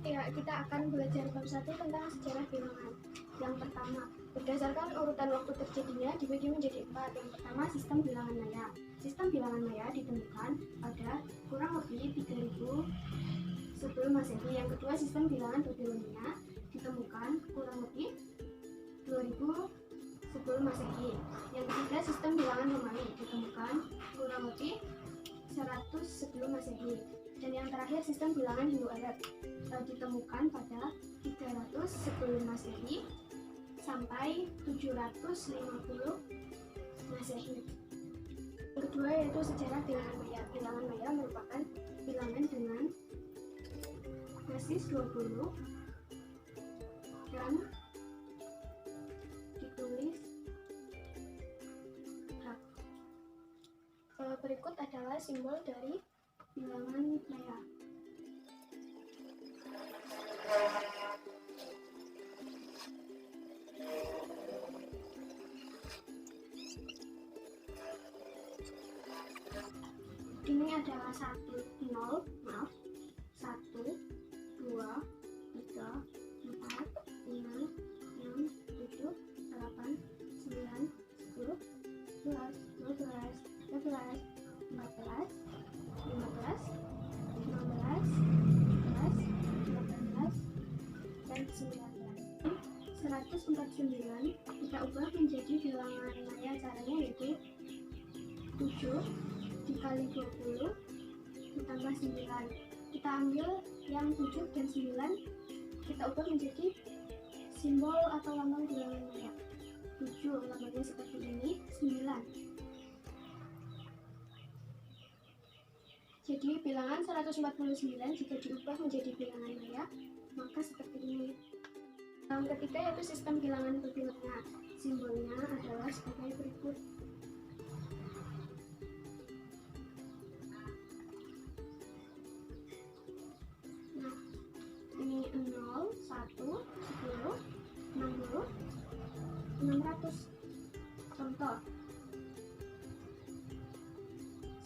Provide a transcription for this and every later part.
Ya, kita akan belajar bab 1 tentang sejarah bilangan. Yang pertama, berdasarkan urutan waktu terjadinya dibagi menjadi 4. Yang pertama, sistem bilangan maya. Sistem bilangan maya ditemukan pada kurang lebih 3000 sebelum Masehi. Yang kedua, sistem bilangan Babilonia ditemukan kurang lebih 2000 sebelum Masehi. Yang ketiga, sistem bilangan Romawi ditemukan kurang lebih 100 sebelum Masehi. Dan yang terakhir, sistem bilangan Hindu-Arab ditemukan pada 300 sebelum Masehi sampai 750 Masehi. Yang kedua yaitu sejarah bilangan maya. Bilangan maya merupakan bilangan dengan basis 20 dan ditulis berikut adalah simbol dari bilangan maya. Ini adalah 1, 0, 1, 2, 3, 4, 5, 6, 7, 8, 9, 10, 11, 12, 13, 14, 15, 16, 17, 18, dan 19. 149 kita ubah menjadi bilangan maya, caranya yaitu 7 dikali 20 ditambah 9. Kita ambil yang 7 dan 9, kita ubah menjadi simbol atau lambang bilangan maya. 7 lambangnya seperti ini, 9. Jadi bilangan 149 jika diubah menjadi bilangan maya maka seperti ini. Yang ketiga yaitu sistem bilangan Babilonia. Simbolnya adalah sebagai berikut. Nah, ini 0, 1, 10, 60, 600. Contoh,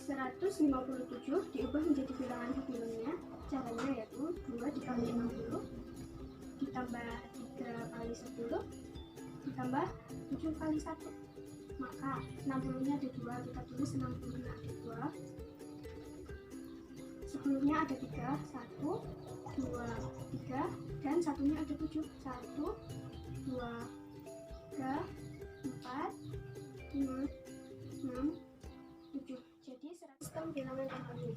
157 diubah menjadi bilangan Babilonia. Caranya yaitu 2 dikali 60 ditambah 3 kali 10 ditambah 7 kali 1. Maka 60 nya ada 2, kita tulis 60 nya ada 2. Sebelumnya ada 3, 1, 2, 3, dan satunya ada 7. 1, 2, 3, 4, 5, 6, 7. Jadi sistem bilangan Romawi.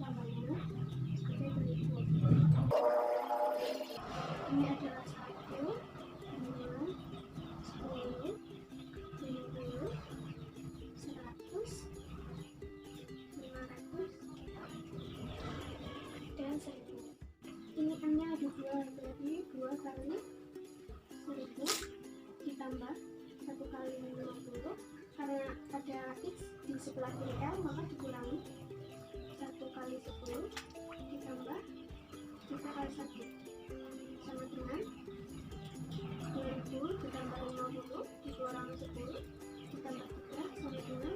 Lambangnya sebagai berikut. Ini adalah 1, 2, 10, 20, 100, 500, dan 1000. Ini n-nya ada 2, berarti 2 kali 1000 ditambah 1 kali 50. Karena ada x di sebelah kiri L, maka dikurangi 1 kali 10 ditambah 3 kali 1 sama dengan 2000 ditambah 50 dikurangi 10 ditambah 3 sama dengan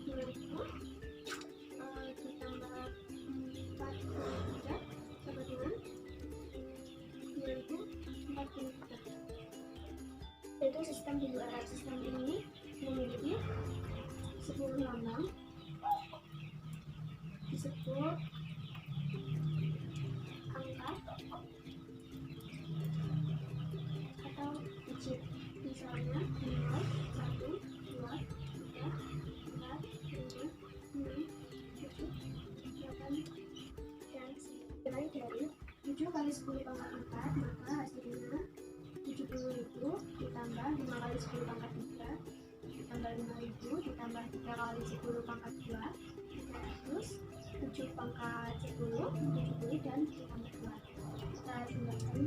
2000 ditambah 4 kali 3 sama dengan 2043. Yaitu sistem Hindu-Arab. Sistem ini memiliki 10 lambang, disebut angka atau digit. Misalnya 0, 1, 2, 3, 4, 5, 6, 7, 8, dan 9. Mulai dari 7 kali 10 pangkat 4, maka hasilnya 70.000 ditambah 5 kali 10 pangkat 3 ditambah 5.000 ditambah 3 kali 10 pangkat 2 300, 7 pangkat 10 70 dan ditambah 2. Kita jumlahkan,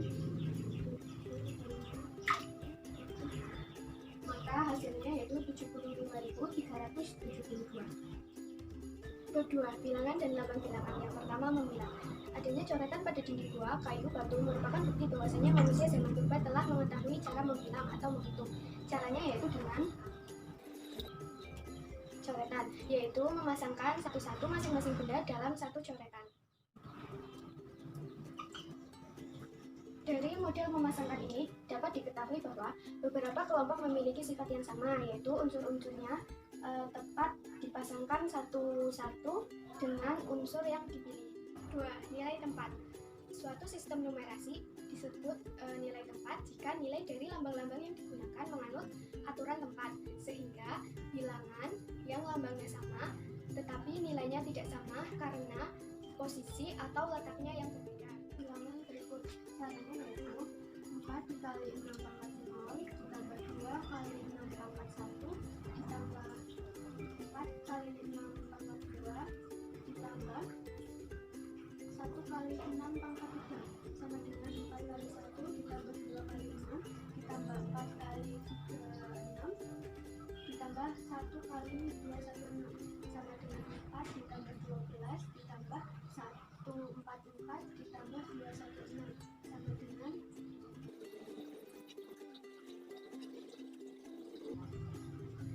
maka hasilnya yaitu 75.372. Kedua, bilangan dan lambang bilangan. Yang pertama, memilah. Adanya coretan pada dinding gua, kayu, batu merupakan bukti bahwasanya manusia zaman purba telah mengetahui cara membilang atau menghitung. Caranya yaitu dengan coretan, yaitu memasangkan satu-satu masing-masing benda dalam satu coretan. Dari model memasangkan ini dapat diketahui bahwa beberapa kelompok memiliki sifat yang sama, yaitu unsur-unsurnya tepat dipasangkan satu-satu dengan unsur yang dipilih. 2. Nilai tempat. Suatu sistem numerasi disebut nilai tempat jika nilai dari lambang-lambang yang digunakan menganut aturan tempat, sehingga bilangan yang lambangnya sama tetapi nilainya tidak sama karena posisi atau letaknya yang berbeda. Bilangan berikut caranya yaitu 4 dikali 6 pangkat 0 ditambah 2 kali 6 pangkat 1 ditambah 4 kali 6 pangkat 2 ditambah 1 kali 6 pangkat 3 sama dengan 4 kali 1 ditambah 2 kali 6 ditambah 4 kali 6 ditambah 1 kali 2 1 6 sama dengan 4 ditambah 12 ditambah 144 ditambah 2 1 6 sama dengan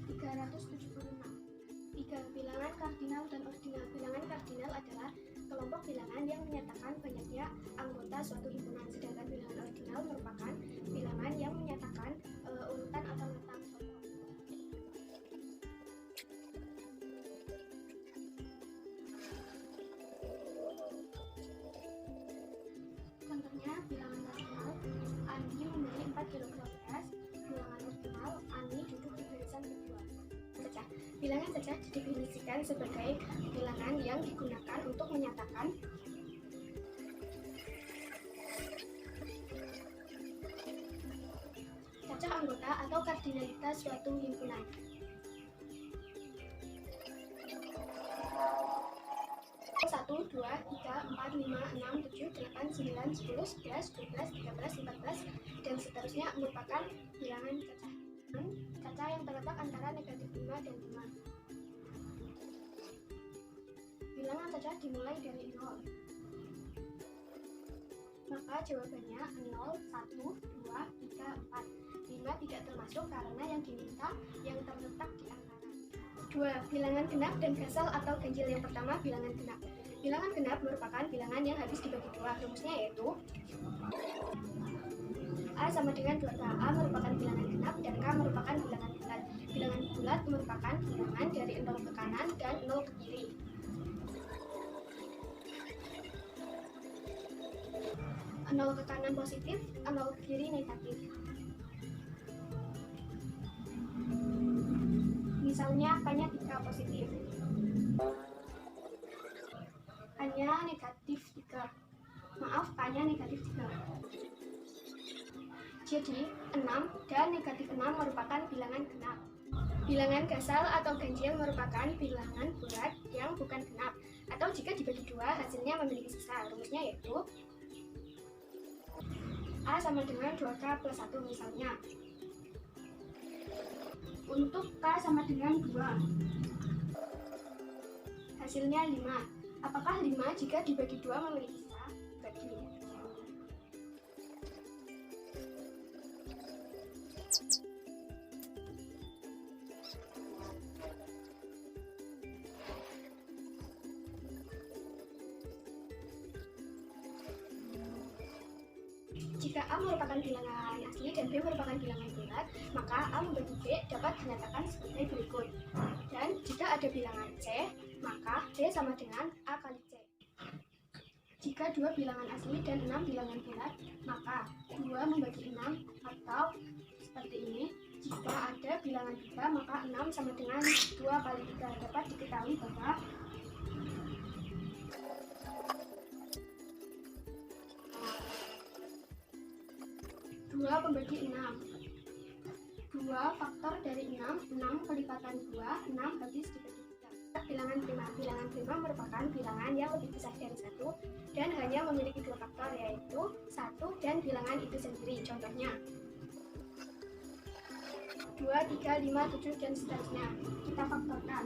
376. 3. Bilangan kardinal dan ordinal. Bilangan kardinal adalah kelompok bilangan yang menyatakan banyaknya anggota suatu himpunan, sedangkan bilangan ordinal merupakan bilangan yang menyatakan urutan atau letak contoh. Contohnya, bilangan kardinal, Andi membeli 4 kg beras. Bilangan ordinal, Ani duduk di barisan kedua. Bilangan saja didefinisikan sebagai bilangan yang digunakan untuk menyatakan cacah anggota atau kardinalitas suatu himpunan. Satu, dua, tiga, 4, 5, 6, 7, 8, 9, 10, 11, 12, 13, 14, dan seterusnya merupakan bilangan cacah. Cacah yang terletak antara negatif 5 dan 5. Bilangan cacah dimulai dari 0. Maka jawabannya 0, 1, 2, 3, 4. 5 tidak termasuk karena yang diminta yang terletak di antara. 2. Bilangan genap dan gasal atau ganjil. Yang pertama, bilangan genap. Bilangan genap merupakan bilangan yang habis dibagi dua. Rumusnya yaitu A sama dengan 2K. A merupakan bilangan genap dan K merupakan bilangan bulat. Bilangan bulat merupakan bilangan dari 0 ke kanan dan 0 ke kiri. Nol ke kanan positif, 0 ke kiri negatif. Misalnya K-nya 3 positif, K-nya negatif 3. Maaf, K-nya negatif 3. Jadi 6 dan negatif 6 merupakan bilangan genap. Bilangan gasal atau ganjil merupakan bilangan bulat yang bukan genap, atau jika dibagi dua hasilnya memiliki sisa. Rumusnya yaitu A sama dengan 2K plus 1 misalnya. Untuk K sama dengan 2, hasilnya 5. Apakah 5 jika dibagi 2 memiliki sisa? Bagi. Jika A merupakan bilangan asli dan B merupakan bilangan bulat, maka A membagi B dapat dinyatakan sebagai berikut. Dan jika ada bilangan C, maka B sama dengan A kali C. Jika 2 bilangan asli dan 6 bilangan bulat, maka 2 membagi 6, atau seperti ini. Jika ada bilangan 3, maka 6 sama dengan 2 kali 3. Dapat diketahui bahwa 2 membagi 6. 2 faktor dari 6, 6 kelipatan 2, 6 habis dibagi 3. Bilangan prima. Bilangan prima merupakan bilangan yang lebih besar dari 1 dan hanya memiliki 2 faktor, yaitu 1 dan bilangan itu sendiri. Contohnya 2, 3, 5, 7, dan seterusnya. Kita faktorkan.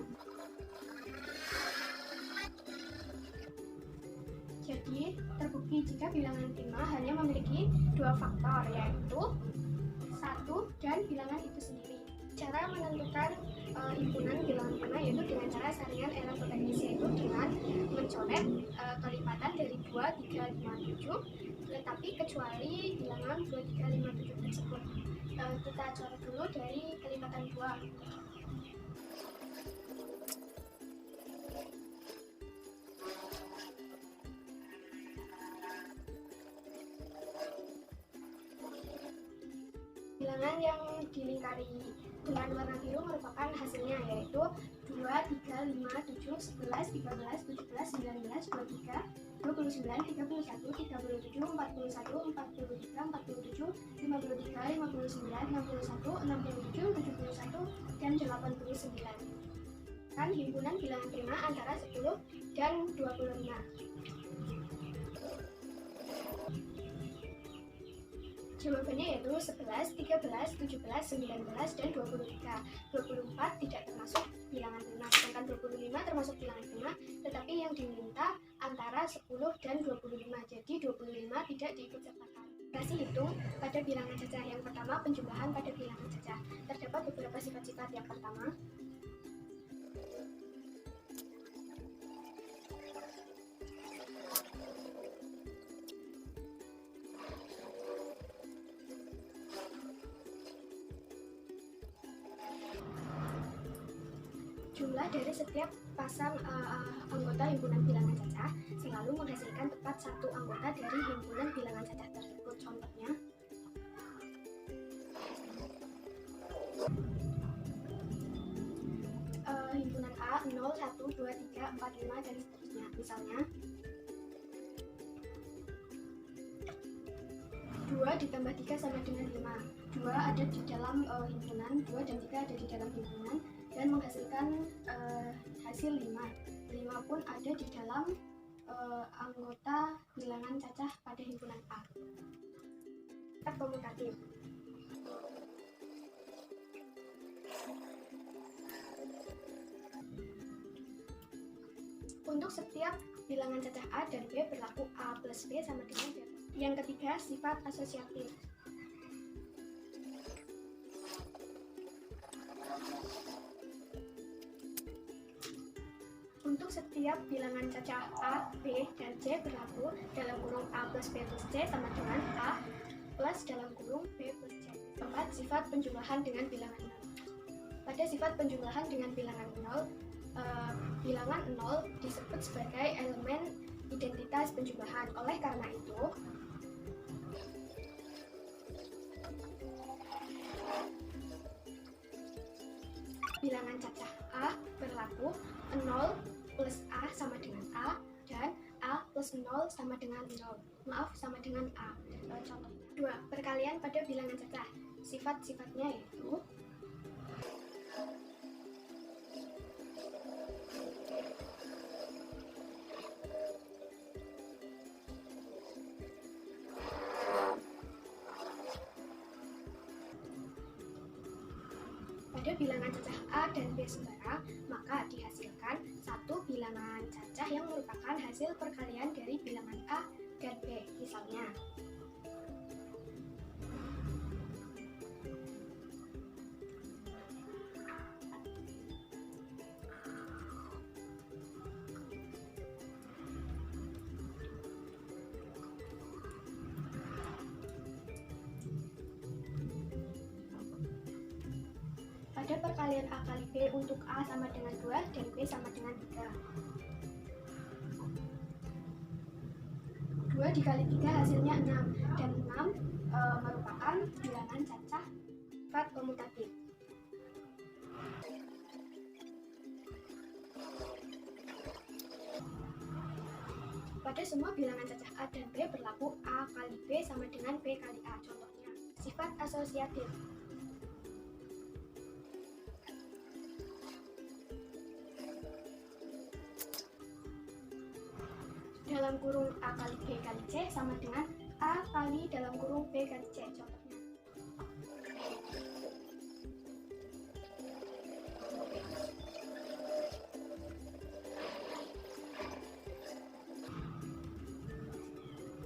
Jadi, terbukti jika bilangan prima hanya memiliki 2 faktor, yaitu 1 dan bilangan itu sendiri. Cara menentukan himpunan bilangan prima yaitu dengan cara saringan elektromagnetis, yaitu dengan mencoret kelipatan dari 2 3, 5, 7, tetapi kecuali bilangan 2, 3, 5, 7 tersebut. Kita coret dulu dari kelipatan 2. Bilangan yang dilingkari dengan warna biru merupakan hasilnya, yaitu 2, 3, 5, 7, 11, 13, 17, 19, 23, 29, 31, 37, 41, 43, 47, 53, 59, 61, 67, 71, dan 89. Kan himpunan bilangan prima antara 10 dan 25. Jawabannya yaitu 11, 13, 17, 19, dan 23. 24 tidak termasuk bilangan prima, sedangkan 25 termasuk bilangan prima, tetapi yang diminta antara 10 dan 25, jadi 25 tidak diikut sertakan. Operasi hitung pada bilangan cacah. Yang pertama, penjumlahan pada bilangan cacah. Terdapat beberapa sifat-sifat. Yang pertama, jumlah dari setiap pasang anggota himpunan bilangan cacah selalu menghasilkan tepat satu anggota dari himpunan bilangan cacah tersebut. Contohnya, himpunan A 0, 1, 2, 3, 4, 5, dan seterusnya. Misalnya, 2 ditambah 3 sama dengan 5. 2 ada di dalam himpunan, 2 dan 3 ada di dalam himpunan, dan menghasilkan hasil 5. 5 pun ada di dalam anggota bilangan cacah pada himpunan A. Sifat komutatif. Untuk setiap bilangan cacah A dan B berlaku A plus B sama dengan B. Yang ketiga, sifat asosiatif. Untuk setiap bilangan cacah A, B, dan C berlaku dalam kurung A plus B plus C sama dengan A plus dalam kurung B plus C. Keempat, sifat penjumlahan dengan bilangan 0. Pada sifat penjumlahan dengan bilangan 0, bilangan 0 disebut sebagai elemen identitas penjumlahan. Oleh karena itu, bilangan cacah A berlaku 0 plus A sama dengan A, dan A plus 0 sama dengan 0. Maaf, sama dengan A. Contohnya, 2. Perkalian pada bilangan cacah. Sifat-sifatnya yaitu pada bilangan cacah A dan B sembara, maka dihasilkan satu bilangan cacah yang merupakan hasil perkalian dari bilangan A dan B. Misalnya, pada perkalian A kali B untuk A sama dengan 2 dan B sama dengan 3. 2 dikali 3 hasilnya 6, dan 6 merupakan bilangan cacah sifat komutatif. Pada semua bilangan cacah A dan B berlaku A kali B sama dengan B kali A. Contohnya, sifat asosiatif. Dalam kurung A kali B kali C sama dengan A kali dalam kurung B kali C. Contohnya,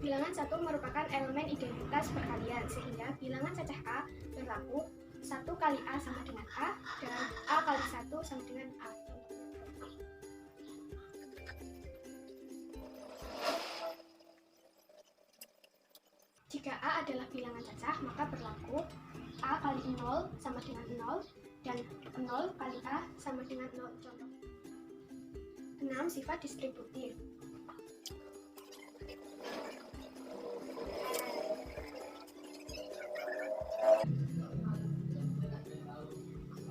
bilangan 1 merupakan elemen identitas perkalian, sehingga bilangan cacah A berlaku 1 kali A sama dengan A, dan A kali 1 sama dengan A. Jika A adalah bilangan cacah, maka berlaku A kali 0 sama dengan 0 dan 0 kali A sama dengan 0. Contoh 6. Sifat distributif.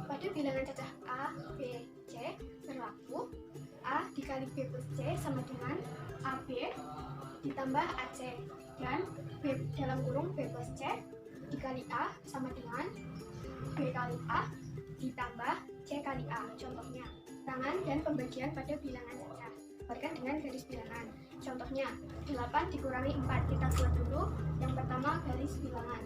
Pada bilangan cacah A, B, C berlaku A dikali B plus C sama dengan AB ditambah AC dan B dalam kurung B plus C dikali A sama dengan B kali A ditambah C kali A. Contohnya, tangan dan pembagian pada bilangan cacah. Gambarkan dengan garis bilangan. Contohnya, 8 dikurangi 4. Kita buat dulu. Yang pertama garis bilangan.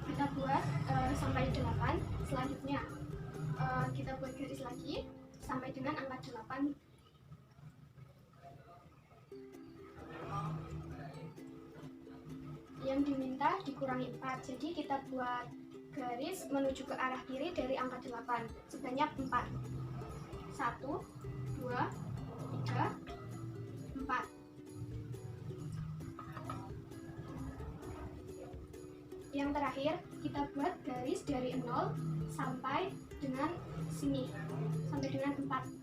Kita buat sampai 8. Selanjutnya, kita buat garis lagi sampai dengan angka 8. Yang diminta dikurangi 4. Jadi kita buat garis menuju ke arah kiri dari angka 8 sebanyak 4. 1, 2, 3, 4. Yang terakhir kita buat garis dari 0 sampai dengan sini, sampai dengan 4.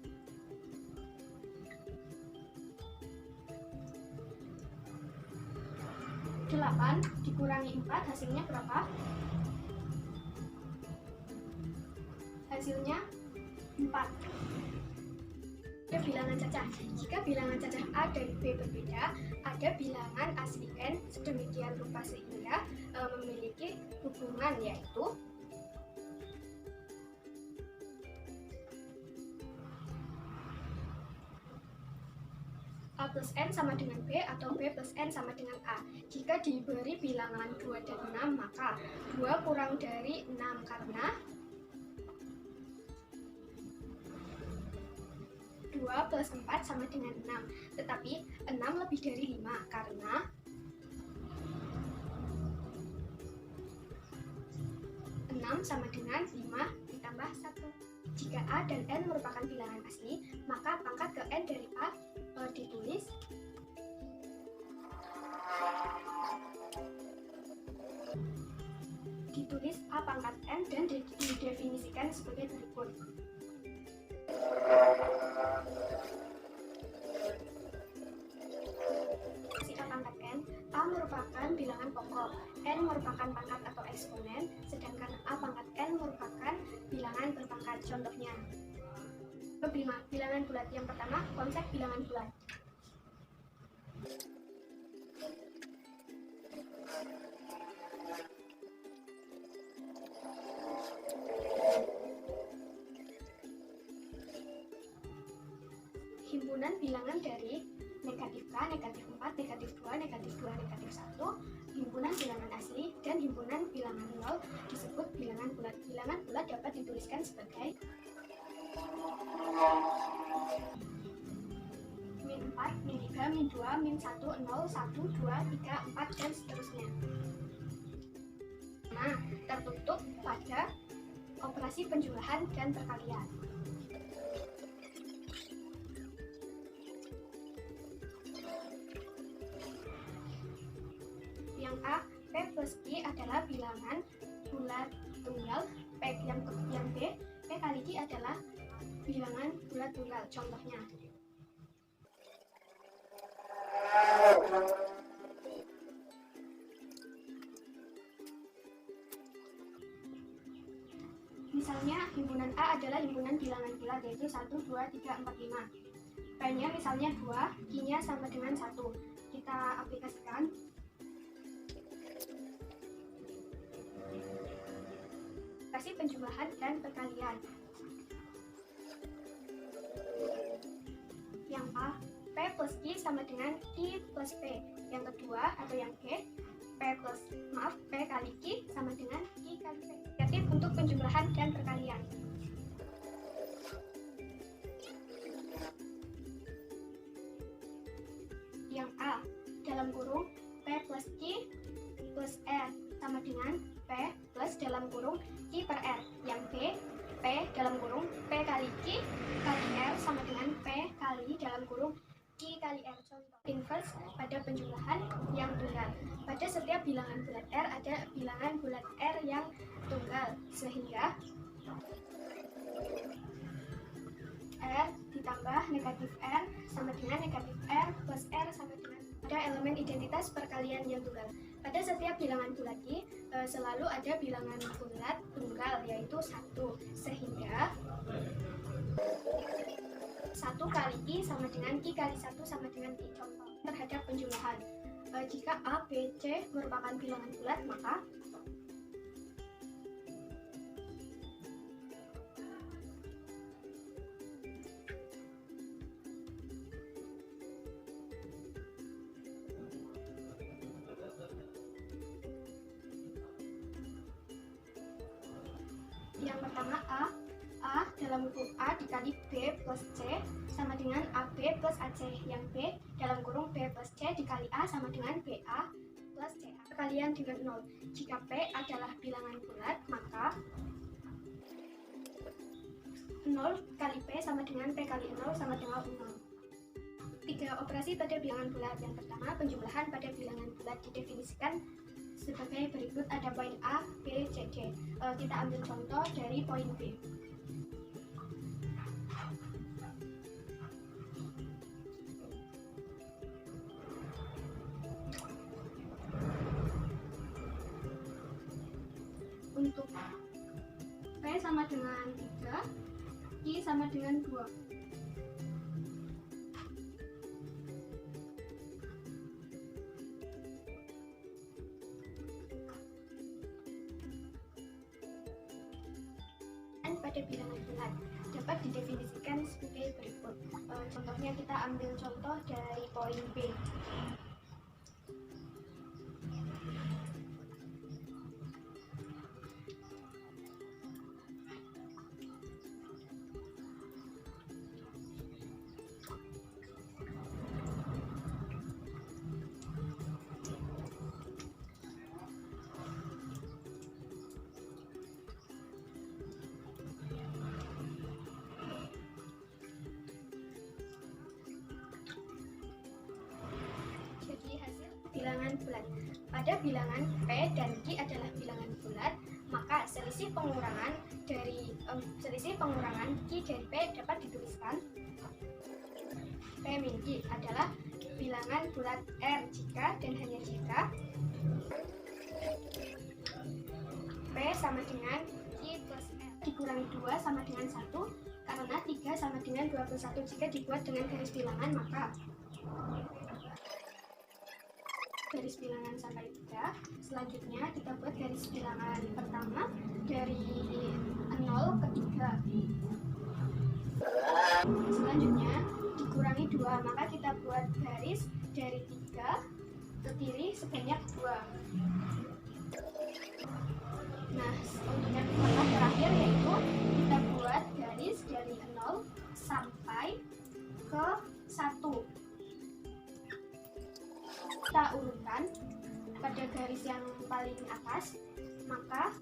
8 dikurangi 4 hasilnya berapa? Hasilnya 4. Ada bilangan cacah. Jika bilangan cacah A dan B berbeda, ada bilangan asli N sedemikian rupa sehingga memiliki hubungan, yaitu A plus N sama dengan B atau B plus N sama dengan A. Jika diberi bilangan 2 dan 6, maka 2 kurang dari 6 karena 2 plus 4 sama dengan 6. Tetapi 6 lebih dari 5 karena 6 sama dengan 5 ditambah 1. Jika A dan N merupakan bilangan asli, maka pangkat ke N dari A ditulis A pangkat N dan didefinisikan sebagai berikut. Si A pangkat N, A merupakan bilangan pokok, N merupakan pangkat atau eksponen, sedangkan A pangkat N merupakan bilangan berpangkat. Contohnya, 5. Bilangan bulat. Yang pertama, konsep bilangan bulat. Himpunan bilangan dari negatif K, negatif 4, negatif 2, negatif 2, negatif 1, himpunan bilangan asli, dan himpunan bilangan 0 disebut bilangan bulat. Bilangan bulat dapat dituliskan sebagai min 4, min 3, min 2, min 1, 0, 1, 2, 3, 4, dan seterusnya. Nah, tertutup pada operasi penjumlahan dan perkalian. Yang A, P plus Q adalah bilangan bulat tunggal. Yang B, P kali Q adalah bilangan bulat tunggal. Contohnya, misalnya himpunan A adalah himpunan bilangan bulat, yaitu 1, 2, 3, 4, 5. P-nya misalnya 2, Q-nya sama dengan 1. Kita aplikasikan. Operasi penjumlahan dan perkalian. Yang A, P plus Q sama dengan Q plus P. Yang kedua atau yang G, P kali Q sama dengan Q kali P. Negatif untuk penjumlahan dan perkalian. Yang A, dalam kurung P plus Q plus R sama dengan P plus dalam kurung Q per R. Yang B, P dalam kurung P kali Q kali R sama dengan P kali dalam kurung Q I kali R. Contoh inverse pada penjumlahan yang tunggal. Pada setiap bilangan bulat R ada bilangan bulat R yang tunggal, sehingga R ditambah negatif R sama dengan negatif R plus R sama dengan ada elemen identitas perkalian yang tunggal. Pada setiap bilangan bulat I selalu ada bilangan bulat tunggal, yaitu 1, sehingga 1 kali I sama dengan I kali 1 sama dengan I. Contoh terhadap penjumlahan, jika A, B, C merupakan bilangan bulat, maka yang pertama A dalam kurung A dikali B plus C sama dengan AB plus AC. Yang B dalam kurung B plus C dikali A sama dengan BA plus CA. Perkalian dengan 0. Jika P adalah bilangan bulat, maka 0 kali P sama dengan P kali 0 sama dengan 0. 3 operasi pada bilangan bulat. Yang pertama, penjumlahan pada bilangan bulat didefinisikan sebagai berikut. Ada poin A, B, C, D. Kita ambil contoh dari poin B. Untuk P sama dengan 3, I sama dengan 2. Pada bilangan bulat dapat didefinisikan sebagai berikut. Contohnya kita ambil contoh dari poin B. Bilangan bulat. Pada bilangan P dan Q adalah bilangan bulat, maka selisih pengurangan Q dari P dapat dituliskan P min Q adalah bilangan bulat R jika dan hanya jika P sama dengan Q plus R dikurangi 2 sama dengan 1, karena 3 sama dengan 21. Jika dibuat dengan garis bilangan, maka garis bilangan sampai 3. Selanjutnya kita buat garis bilangan pertama dari 0 ke 3. Selanjutnya dikurangi 2, maka kita buat garis dari 3 ke kiri sebanyak 2. Nah, untuk yang terakhir yaitu kita buat garis dari 0 sampai ke 1. Kita urutkan pada garis yang paling atas, maka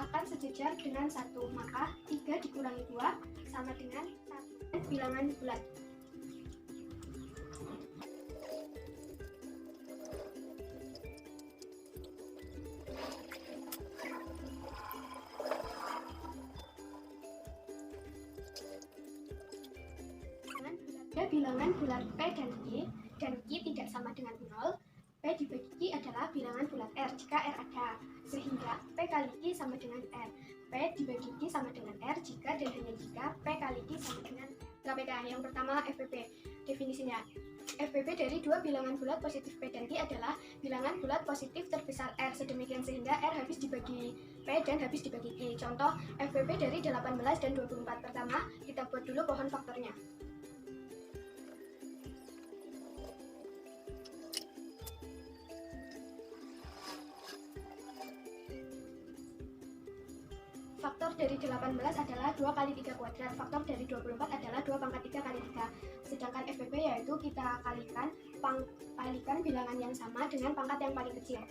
akan sejajar dengan 1. Maka 3 dikurangi 2 sama dengan 1. Bilangan bulat. Bilangan bulat P dan Q tidak sama dengan 0, P dibagi Q adalah bilangan bulat R jika R ada, sehingga P kali Q sama dengan R. P dibagi Q sama dengan R jika dan hanya jika P kali Q sama dengan KPK. Yang pertama, FPP. Definisinya, FPP dari dua bilangan bulat positif P dan Q adalah bilangan bulat positif terbesar R, sedemikian sehingga R habis dibagi P dan habis dibagi Q. Contoh FPP dari 18 dan 24. Pertama, kita buat dulu pohon faktornya. Faktor dari 18 adalah 2 kali 3 kuadrat. Faktor dari 24 adalah 2 pangkat 3 kali 3. Sedangkan FPP yaitu kita kalikan bilangan yang sama dengan pangkat yang paling kecil.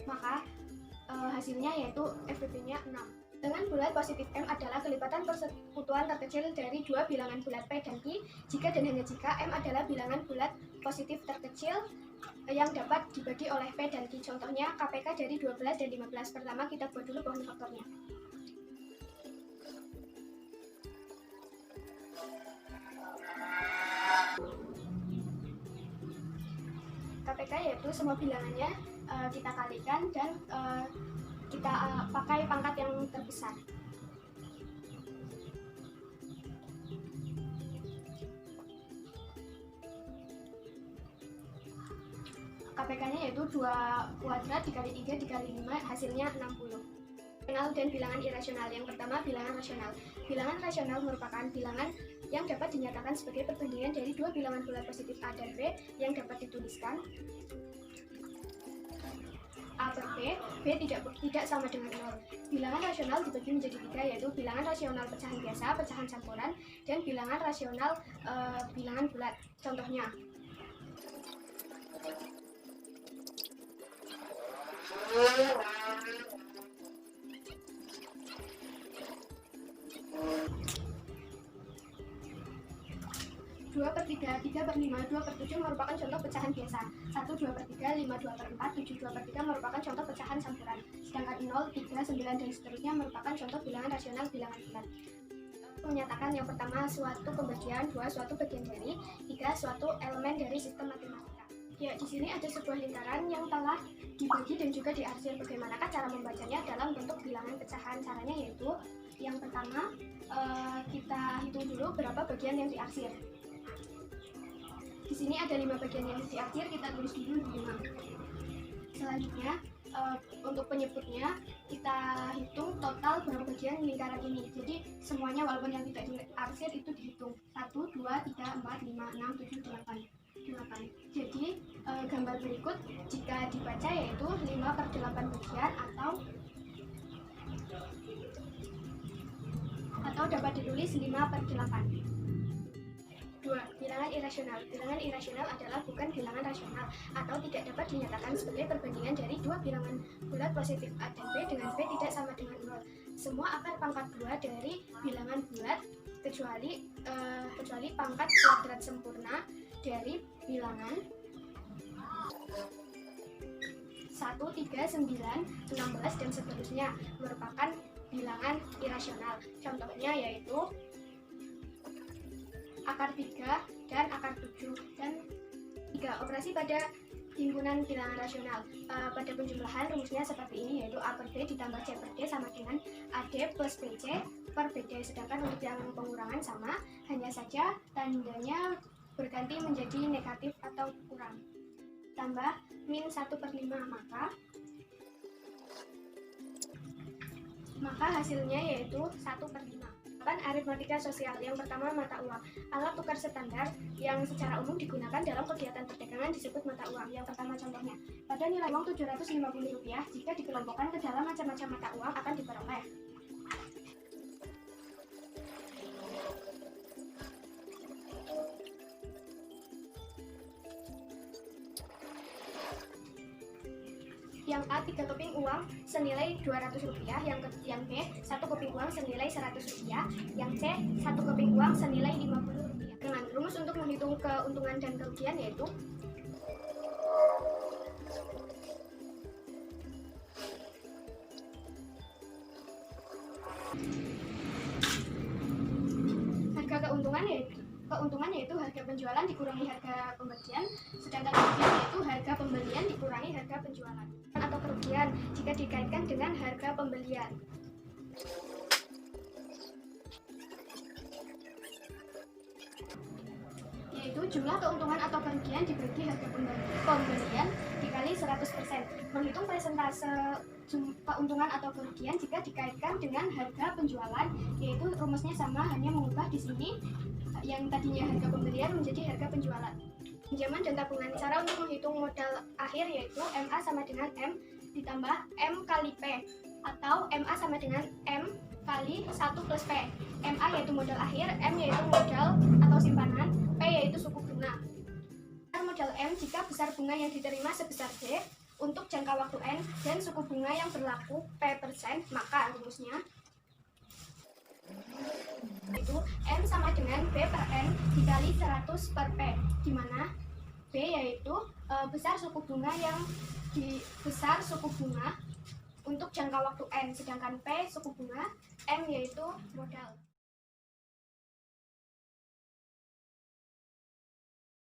Maka hasilnya yaitu FPP-nya 6. Bilangan bulat positif M adalah kelipatan persekutuan terkecil dari dua bilangan bulat P dan Q jika dan hanya jika M adalah bilangan bulat positif terkecil yang dapat dibagi oleh P dan Q. Contohnya KPK dari 12 dan 15. Pertama kita buat dulu bahan faktornya. KPK yaitu semua bilangannya kita kalikan dan kita pakai pangkat yang terbesar. KPK-nya yaitu 2 kuadrat dikali 3 dikali 5 hasilnya 60. Rasional dan bilangan irasional. Yang pertama bilangan rasional. Bilangan rasional merupakan bilangan yang dapat dinyatakan sebagai perbandingan dari dua bilangan bulat positif A dan B yang dapat dituliskan A per B tidak sama dengan 0. Bilangan rasional dibagi menjadi 3, yaitu bilangan rasional pecahan biasa, pecahan campuran, dan bilangan rasional bilangan bulat. Contohnya, dua per 3, 3 per 5, 2 per 7 merupakan contoh pecahan biasa. 1, 2 per 3, 5, 2 per 4, 7, 2 per 3 merupakan contoh pecahan campuran. Sedangkan 0, 3, 9, dan seterusnya merupakan contoh bilangan rasional bilangan bulat. Menyatakan yang pertama suatu pembagian, 2 suatu bagian dari, 3 suatu elemen dari sistem matematika. Ya, di sini ada sebuah lingkaran yang telah dibagi dan juga diarsir. Bagaimanakah cara membacanya dalam bentuk bilangan pecahan? Caranya yaitu yang pertama kita hitung dulu berapa bagian yang diarsir. Di sini ada 5 bagian yang diarsir, kita tulis dulu 5. Selanjutnya untuk penyebutnya kita hitung total berapa bagian lingkaran ini. Jadi semuanya walaupun yang tidak diarsir itu dihitung 1, 2, 3, 4, 5, 6, 7, 8. Jadi gambar berikut jika dibaca yaitu 5 per 8 bagian atau dapat ditulis 5 per 8. 2. Bilangan irasional. Bilangan irasional adalah bukan bilangan rasional atau tidak dapat dinyatakan sebagai perbandingan dari dua bilangan bulat positif A dan B dengan B tidak sama dengan 0. Semua akar pangkat 2 dari bilangan bulat kecuali pangkat kuadrat sempurna dari bilangan 1, 3, 9, 16, dan seterusnya merupakan bilangan irasional. Contohnya yaitu akar 3 dan akar 7 dan 3. Operasi pada himpunan bilangan rasional. Pada penjumlahan rumusnya seperti ini, yaitu A per B ditambah C per D sama dengan AD plus BC per BD. Sedangkan untuk yang pengurangan sama, hanya saja tandanya berganti menjadi negatif atau kurang. Tambah min 1 per 5, maka hasilnya yaitu 1 per 5. Aritmatika sosial. Yang pertama mata uang. Alat tukar standar yang secara umum digunakan dalam kegiatan perdagangan disebut mata uang. Yang pertama contohnya, pada nilai uang Rp750 jika dikelompokkan ke dalam macam-macam mata uang akan diperoleh yang A 3 keping uang senilai Rp200, yang B 1 keping uang senilai Rp100, yang C 1 keping uang senilai Rp50. Dengan rumus untuk menghitung keuntungan dan kerugian yaitu harga keuntungan yaitu harga penjualan dikurangi harga pembagian, sedangkan kerugian yaitu harga pembelian dikurangi harga penjualan. Atau kerugian jika dikaitkan dengan harga pembelian. Yaitu jumlah keuntungan atau kerugian dibagi harga pembelian dikali 100%. Menghitung persentase keuntungan atau kerugian jika dikaitkan dengan harga penjualan, yaitu rumusnya sama, hanya mengubah di sini yang tadinya harga pembelian menjadi harga penjualan. Pinjaman dan tabungan. Cara untuk menghitung modal akhir yaitu MA sama dengan M ditambah M kali P atau MA sama dengan M kali 1 plus P. MA yaitu modal akhir, M yaitu modal atau simpanan, P yaitu suku bunga. Modal M jika besar bunga yang diterima sebesar D untuk jangka waktu N dan suku bunga yang berlaku P%, maka rumusnya dikali 100 per P, di mana P yaitu besar suku bunga untuk jangka waktu N, sedangkan P suku bunga, M yaitu modal.